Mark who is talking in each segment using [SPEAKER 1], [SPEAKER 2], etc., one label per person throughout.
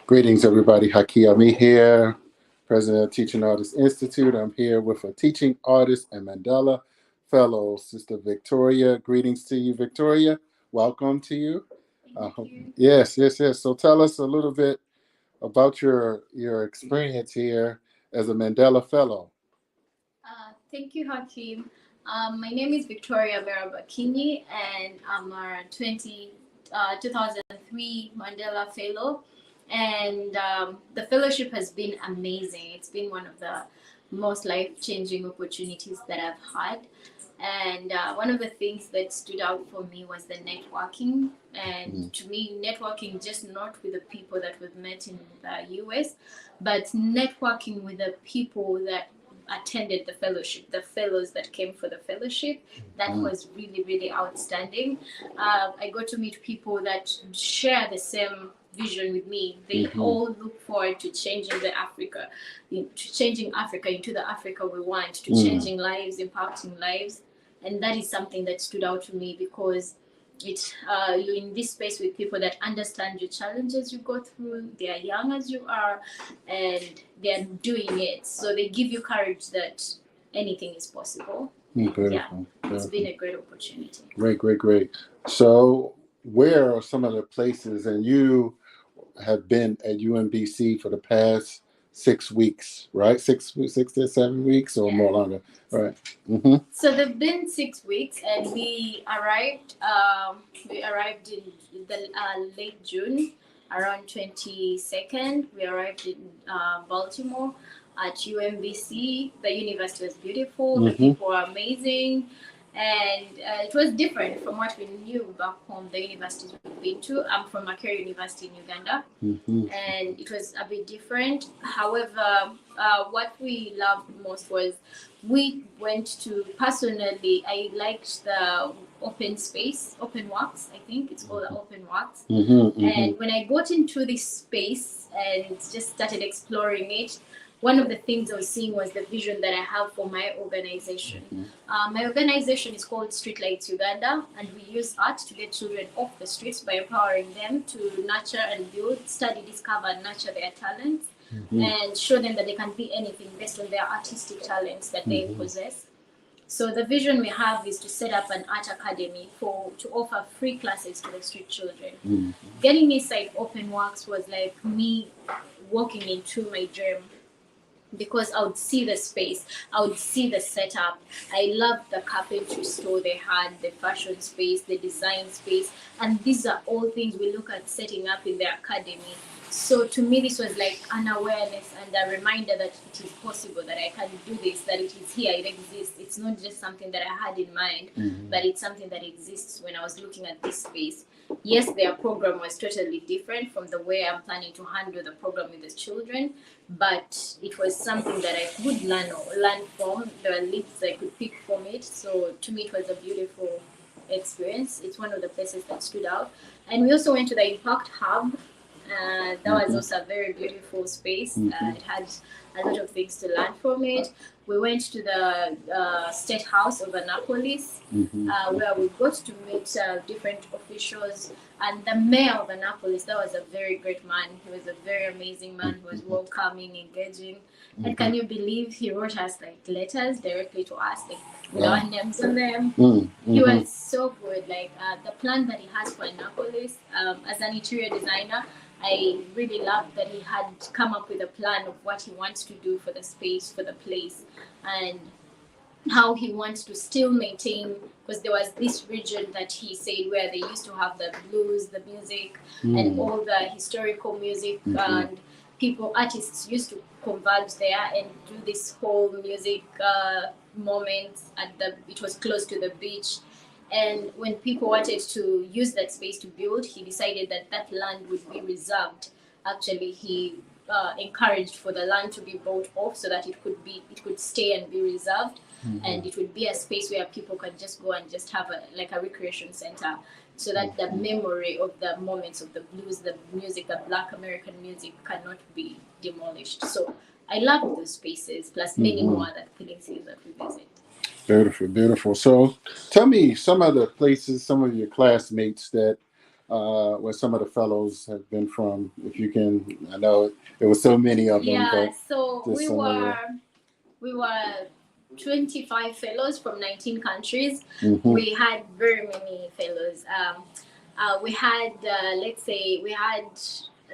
[SPEAKER 1] Greetings, everybody. Akinyi here, President of Teaching Artists Institute. I'm here with a teaching artist and Mandela Fellow, Sister Victoria. Greetings to you, Victoria. Welcome to you.
[SPEAKER 2] Thank you.
[SPEAKER 1] Yes. So tell us a little bit about your experience here as a Mandela Fellow.
[SPEAKER 2] Thank you, Hakim. My name is Victoria Merab Akinyi, and I'm a 2003 Mandela Fellow. And the fellowship has been amazing. It's been one of the most life-changing opportunities that I've had. And one of the things that stood out for me was the networking. And to me, networking just not with the people that we've met in the US, but networking with the people that attended the fellowship, the fellows that came for the fellowship. That was really, really outstanding. I got to meet people that share the same vision with me. They all look forward to changing Africa into the Africa we want, to changing lives, impacting lives. And that is something that stood out to me because you're in this space with people that understand your challenges you go through. They are young as you are, and they are doing it. So they give you courage that anything is possible.
[SPEAKER 1] Beautiful.
[SPEAKER 2] It's been a great opportunity.
[SPEAKER 1] Great. So where are some of the places, and you have been at UMBC for the past 6 weeks, right? 6 to 7 weeks or more longer, right?
[SPEAKER 2] So they've been 6 weeks, and we arrived. We arrived in the late June, around 22nd. We arrived in Baltimore at UMBC. The university was beautiful. The people were amazing. And it was different from what we knew back home, the universities we've been to. I'm from Makerere University in Uganda, and it was a bit different. However, what we loved most was we went to, personally, I liked the open space, open works, I think it's called the open works. And when I got into this space and just started exploring it, one of the things I was seeing was the vision that I have for my organization. My organization is called Streetlights Uganda, and we use art to get children off the streets by empowering them to nurture and build, study, discover, and nurture their talents, and show them that they can be anything based on their artistic talents that they possess. So the vision we have is to set up an art academy to offer free classes to the street children. Getting inside Open Works was like me walking into my dream, because I would see the space, I would see the setup. I loved the carpentry store they had, the fashion space, the design space, and these are all things we look at setting up in the academy. So to me, this was like an awareness and a reminder that it is possible, that I can do this, that it is here, it exists. It's not just something that I had in mind, but it's something that exists when I was looking at this space. Yes, their program was totally different from the way I'm planning to handle the program with the children, but it was something that I could learn from. There were leads I could pick from it. So to me, it was a beautiful experience. It's one of the places that stood out. And we also went to the Impact Hub. That was also a very beautiful space. It had a lot of things to learn from it. We went to the State House of Annapolis, where we got to meet different officials. And the mayor of Annapolis, that was a very great man. He was a very amazing man. He was welcoming, engaging. And can you believe he wrote us like letters directly to us, like with our names on them? He was so good. Like the plan that he has for Annapolis, as an interior designer, I really loved that he had come up with a plan of what he wants to do for the space, for the place, and how he wants to still maintain, because there was this region that he said where they used to have the blues, the music, and all the historical music, and artists used to converge there and do this whole music moment it was close to the beach. And when people wanted to use that space to build, he decided that that land would be reserved. Actually, he encouraged for the land to be bought off so that it could stay and be reserved, and it would be a space where people can just go and just have a recreation center, so that the memory of the moments of the blues, the music, the Black American music cannot be demolished. So I love those spaces, plus many more other places that we visit.
[SPEAKER 1] Beautiful. So tell me some of the places, some of your classmates that where some of the fellows have been from. If you can, I know there were so many of them,
[SPEAKER 2] Yeah,
[SPEAKER 1] but
[SPEAKER 2] so
[SPEAKER 1] just some of the.
[SPEAKER 2] we were 25 fellows from 19 countries.
[SPEAKER 1] Mm-hmm.
[SPEAKER 2] We had very many fellows. We had, let's say, we had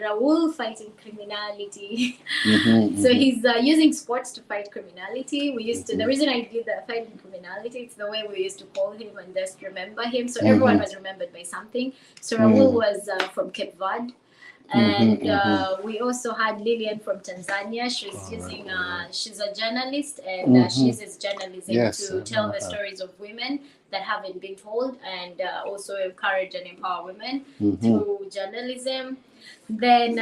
[SPEAKER 2] Raul fighting criminality.
[SPEAKER 1] Mm-hmm,
[SPEAKER 2] So
[SPEAKER 1] mm-hmm.
[SPEAKER 2] he's using sports to fight criminality. We used to, the
[SPEAKER 1] Mhm.
[SPEAKER 2] reason I did the fighting criminality, it's the way we used to call him and just remember him. So
[SPEAKER 1] Mhm.
[SPEAKER 2] everyone was remembered by something. So Raul was from Cape Verde. And we also had Lillian from Tanzania. She's using, she's a journalist, and she uses journalism
[SPEAKER 1] Yes,
[SPEAKER 2] to tell the stories of women that haven't been told, and also encourage and empower women through journalism. Then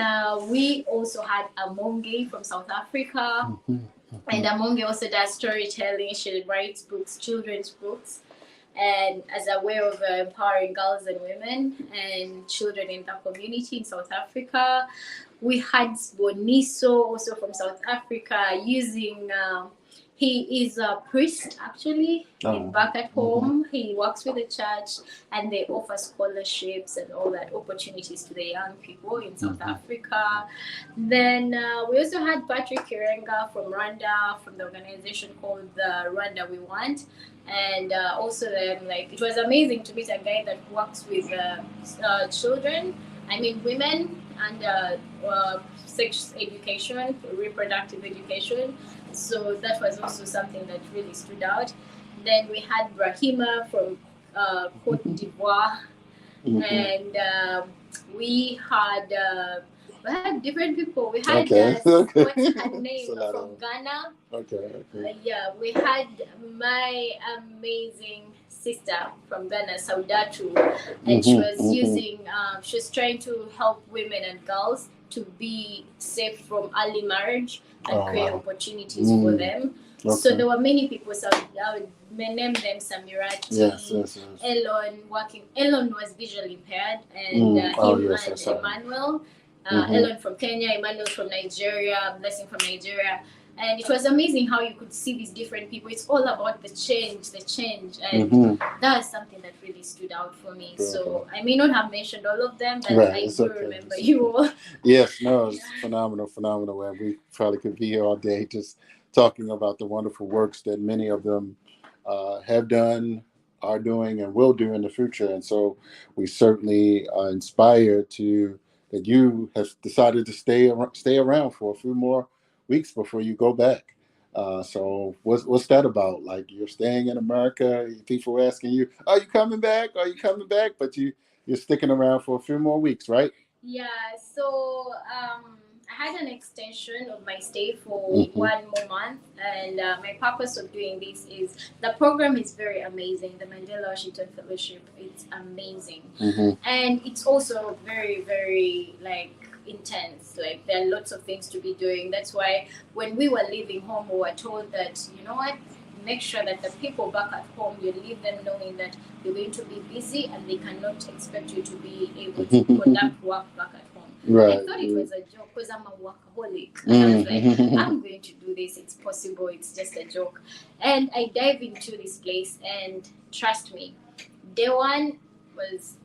[SPEAKER 2] we also had Amonge from South Africa, and Amonge also does storytelling. She writes books, children's books, and as a way of empowering girls and women and children in the community in South Africa. We had Boniso also from South Africa using. He is a priest actually. Back at home, he works with the church, and they offer scholarships and all that opportunities to the young people in South Africa. Then we also had Patrick Kirenga from Rwanda, from the organization called the Rwanda We Want, and also then like it was amazing to meet a guy that works with children. I mean women and sex education, reproductive education. So that was also something that really stood out. Then we had Brahima from Cote d'Ivoire, and we had different people. We had what's her name from Ghana.
[SPEAKER 1] Okay.
[SPEAKER 2] Yeah, we had my amazing sister from Ghana, Saudatu, and she was using. She was trying to help women and girls to be safe from early marriage and create opportunities for them. Okay. So there were many people. So I would name them Samirati,
[SPEAKER 1] yes.
[SPEAKER 2] Elon working. Elon was visually impaired, and Emmanuel. Elon from Kenya, Emmanuel from Nigeria, Blessing from Nigeria. And it was amazing how you could see these different people. It's all about the change. And that was something that really stood out for me. So I may not have mentioned all of them, but I do remember you all.
[SPEAKER 1] Yes, no, it's phenomenal. And we probably could be here all day just talking about the wonderful works that many of them have done, are doing, and will do in the future. And so we certainly are inspired that you have decided to stay around for a few more weeks before you go back. So what's that about? Like you're staying in America, people are asking you, "Are you coming back? Are you coming back?" But you're sticking around for a few more weeks, right?
[SPEAKER 2] Yeah. So I had an extension of my stay for 1 more month, and my purpose of doing this is the program is very amazing. The Mandela Washington Fellowship, it's amazing, and it's also very very like intense. Like there are lots of things to be doing. That's why when we were leaving home, we were told that you know what, make sure that the people back at home, you leave them knowing that you're going to be busy and they cannot expect you to be able to conduct work back at home. Right. I thought it was a joke because I'm a workaholic. And I was like, I'm going to do this. It's possible. It's just a joke. And I dive into this place, and trust me, day one was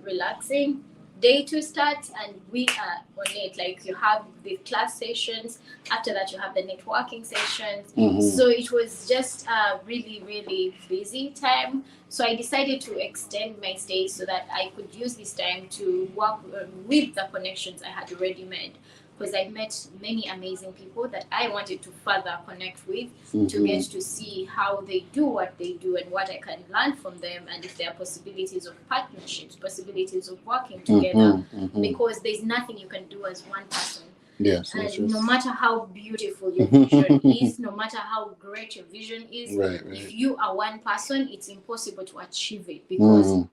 [SPEAKER 2] relaxing. Day two starts, and we are on it. Like you have the class sessions. After that, you have the networking sessions. So it was just a really, really busy time. So I decided to extend my stay so that I could use this time to work with the connections I had already made. Because I met many amazing people that I wanted to further connect with to get to see how they do what they do and what I can learn from them, and if there are possibilities of partnerships, possibilities of working together, because there's nothing you can do as one person.
[SPEAKER 1] Yes,
[SPEAKER 2] and no matter how beautiful your vision is, no matter how great your vision is, if you are one person, it's impossible to achieve it because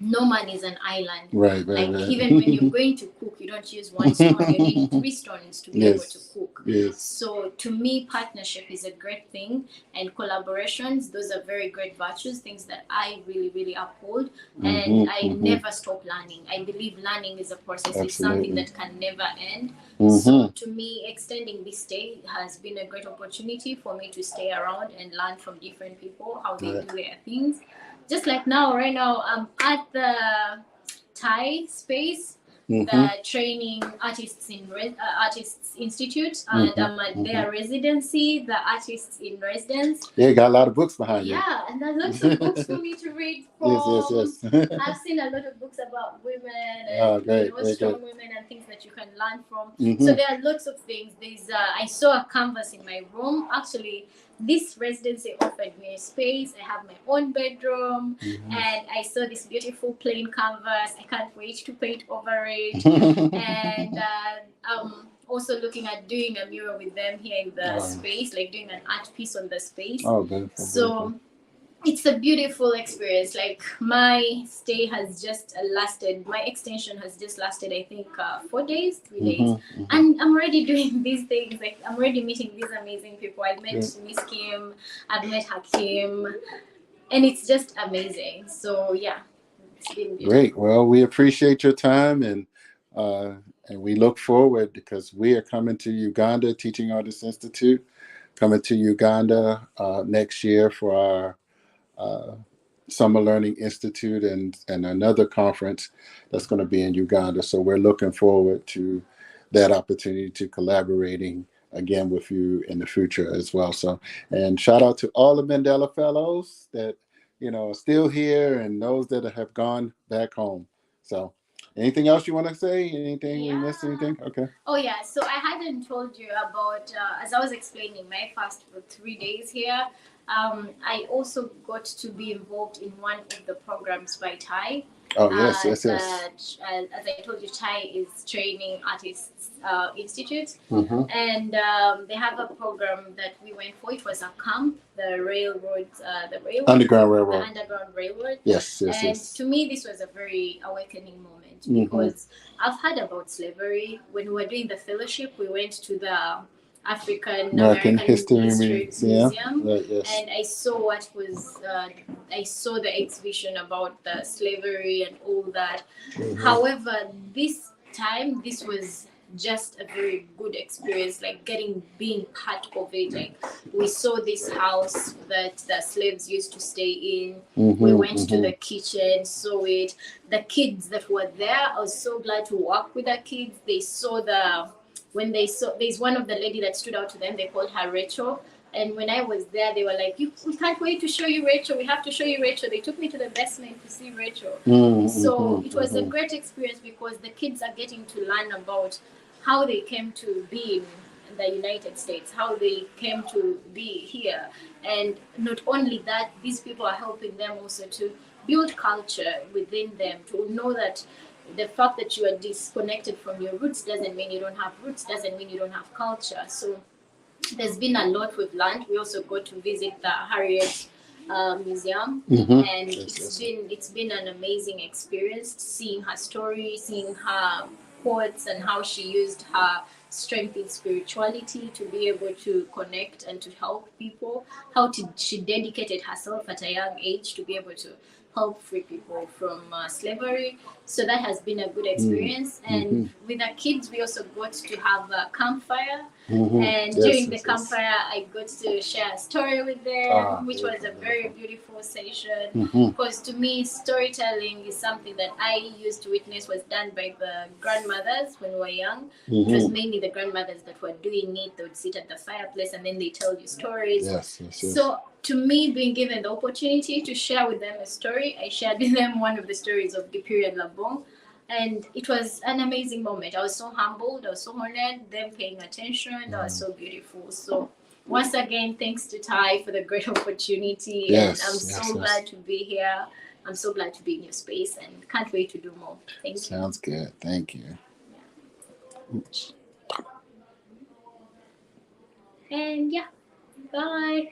[SPEAKER 2] no man is an island. Even when you're going to cook, you don't use one stone. You need 3 stones to be able to cook. So to me, partnership is a great thing, and collaborations, those are very great virtues, things that I really, really uphold. And I never stop learning. I believe learning is a process. It's something that can never end. So to me, extending this stay has been a great opportunity for me to stay around and learn from different people, how they do their things. Just like now, right now, I'm at the Thai space,
[SPEAKER 1] Mm-hmm.
[SPEAKER 2] the training artists institute, and I'm at their residency, the artists in residence.
[SPEAKER 1] Yeah, you got a lot of books behind you.
[SPEAKER 2] Yeah, and there's lots of books for me to read from.
[SPEAKER 1] Yes.
[SPEAKER 2] I've seen a lot of books about women
[SPEAKER 1] Oh,
[SPEAKER 2] and
[SPEAKER 1] great, great,
[SPEAKER 2] strong
[SPEAKER 1] great.
[SPEAKER 2] women and things that you can learn from.
[SPEAKER 1] Mm-hmm.
[SPEAKER 2] So there are lots of things. There's I saw a canvas in my room. Actually, this residency offered me a space. I have my own bedroom, and I saw this beautiful plain canvas. I can't wait to paint over it. And I'm also looking at doing a mural with them here in the space, like doing an art piece on the space.
[SPEAKER 1] Oh, beautiful.
[SPEAKER 2] So
[SPEAKER 1] beautiful.
[SPEAKER 2] It's a beautiful experience. Like my stay has just lasted. My extension has just lasted, I think, 4 days, 3 days, and I'm already doing these things. Like I'm already meeting these amazing people. I met Miss Kim, I've met Hakim, and it's just amazing. So yeah, it's been beautiful.
[SPEAKER 1] Great. Well, we appreciate your time, and we look forward because we are coming to Uganda, Teaching Artists Institute, coming to Uganda next year for our Summer Learning Institute and another conference that's going to be in Uganda. So we're looking forward to that opportunity to collaborating again with you in the future as well. So, and shout out to all the Mandela Fellows that, are still here and those that have gone back home. So, anything else you want to say? Anything we missed? Anything? Okay.
[SPEAKER 2] Oh yeah, so I hadn't told you about as I was explaining my first 3 days here. I also got to be involved in one of the programs by Thai.
[SPEAKER 1] Oh yes.
[SPEAKER 2] As I told you, Thai is Training Artists Institute, and they have a program that we went for. It was a camp, the
[SPEAKER 1] Underground Railroad.
[SPEAKER 2] The Underground Railroad.
[SPEAKER 1] Yes.
[SPEAKER 2] And to me, this was a very awakening moment because I've heard about slavery. When we were doing the fellowship, we went to the African American History Museum,
[SPEAKER 1] Right, yes.
[SPEAKER 2] and I saw I saw the exhibition about the slavery and all that. However, this time, this was just a very good experience, like being part of it. Like we saw this house that the slaves used to stay in. We went to the kitchen, saw it. The kids that were there, I was so glad to work with the kids. They saw there's one of the lady that stood out to them. They called her Rachel. And when I was there, they were like, we can't wait to show you Rachel. We have to show you Rachel. They took me to the basement to see Rachel. So it was a great experience because the kids are getting to learn about how they came to be in the United States, how they came to be here. And not only that, these people are helping them also to build culture within them, to know that the fact that you are disconnected from your roots doesn't mean you don't have roots, doesn't mean you don't have culture. So there's been a lot we've learned. We also got to visit the Harriet Museum, and it's been an amazing experience seeing her story, seeing her quotes, and how she used her strength in spirituality to be able to connect and to help people. She dedicated herself at a young age to be able to help free people from slavery. So that has been a good experience. And with the kids, we also got to have a campfire. And during the campfire, I got to share a story with them, which was a very beautiful session. Because to me, storytelling is something that I used to witness was done by the grandmothers when we were young. It was mainly the grandmothers that were doing it. They would sit at the fireplace and then they tell you stories. So to me, being given the opportunity to share with them a story, I shared with them one of the stories of Gipiri and Labong. And it was an amazing moment. I was so humbled, I was so honored, them paying attention, that was so beautiful. So once again, thanks to Ty for the great opportunity. And I'm so glad to be here. I'm so glad to be in your space and can't wait to do more. Thank you.
[SPEAKER 1] Sounds good. Thank you.
[SPEAKER 2] And yeah, bye.